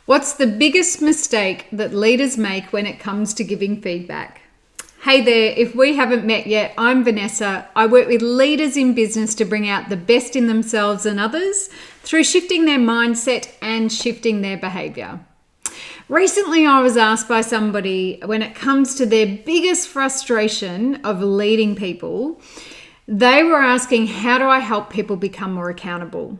What's the biggest mistake that leaders make when it comes to giving feedback? Hey there, if we haven't met yet, I'm Vanessa. I work with leaders in business to bring out the best in themselves and others through shifting their mindset and shifting their behavior. Recently, I was asked by somebody when it comes to their biggest frustration of leading people, they were asking, how do I help people become more accountable?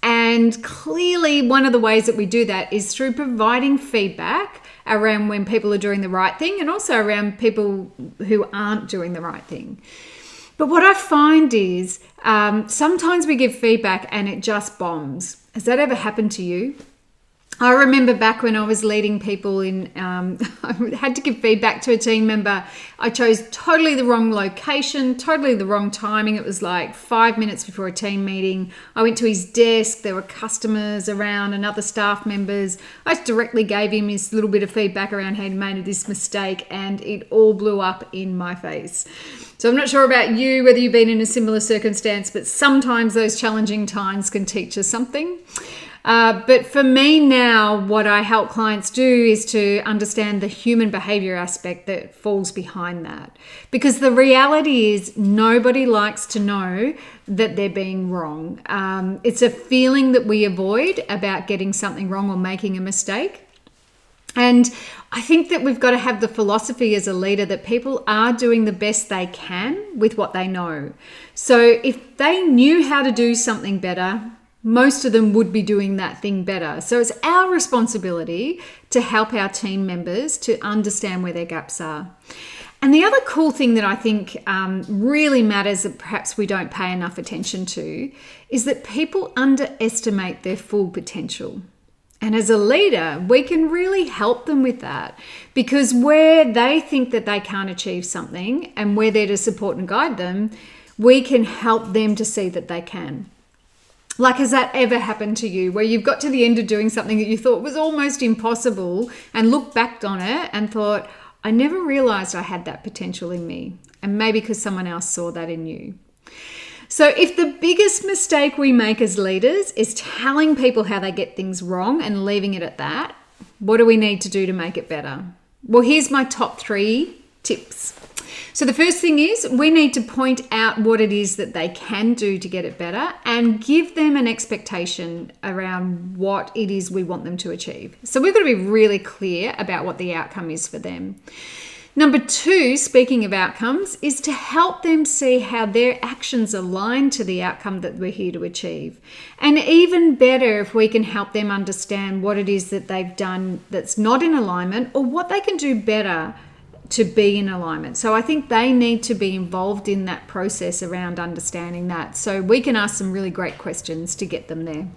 And clearly, one of the ways that we do that is through providing feedback around when people are doing the right thing and also around people who aren't doing the right thing. But what I find is sometimes we give feedback and it just bombs. Has that ever happened to you? I remember back when I was leading people I had to give feedback to a team member. I chose totally the wrong location, totally the wrong timing. It was like 5 minutes before a team meeting. I went to his desk. There were customers around and other staff members. I just directly gave him this little bit of feedback around how he made this mistake, and it all blew up in my face. So I'm not sure about you, whether you've been in a similar circumstance, but sometimes those challenging times can teach us something. But for me now, what I help clients do is to understand the human behavior aspect that falls behind that. Because the reality is nobody likes to know that they're being wrong. It's a feeling that we avoid about getting something wrong or making a mistake. And I think that we've got to have the philosophy as a leader that people are doing the best they can with what they know. So if they knew how to do something better, most of them would be doing that thing better. So it's our responsibility to help our team members to understand where their gaps are. And the other cool thing that I think really matters that perhaps we don't pay enough attention to is that people underestimate their full potential. And as a leader, we can really help them with that, because where they think that they can't achieve something and we're there to support and guide them, we can help them to see that they can. Like, has that ever happened to you where you've got to the end of doing something that you thought was almost impossible and looked back on it and thought, I never realized I had that potential in me, and maybe because someone else saw that in you? So if the biggest mistake we make as leaders is telling people how they get things wrong and leaving it at that, what do we need to do to make it better? Well, here's my top 3 tips. So the first thing is we need to point out what it is that they can do to get it better and give them an expectation around what it is we want them to achieve. So we've got to be really clear about what the outcome is for them. Number 2, speaking of outcomes, is to help them see how their actions align to the outcome that we're here to achieve. And even better if we can help them understand what it is that they've done that's not in alignment or what they can do better to be in alignment. So I think they need to be involved in that process around understanding that. So we can ask some really great questions to get them there.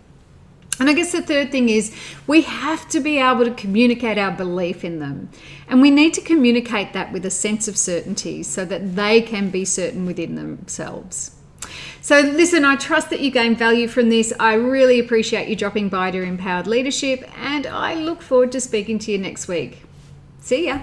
And I guess the third thing is we have to be able to communicate our belief in them. And we need to communicate that with a sense of certainty so that they can be certain within themselves. So listen, I trust that you gain value from this. I really appreciate you dropping by to Empowered Leadership, and I look forward to speaking to you next week. See ya.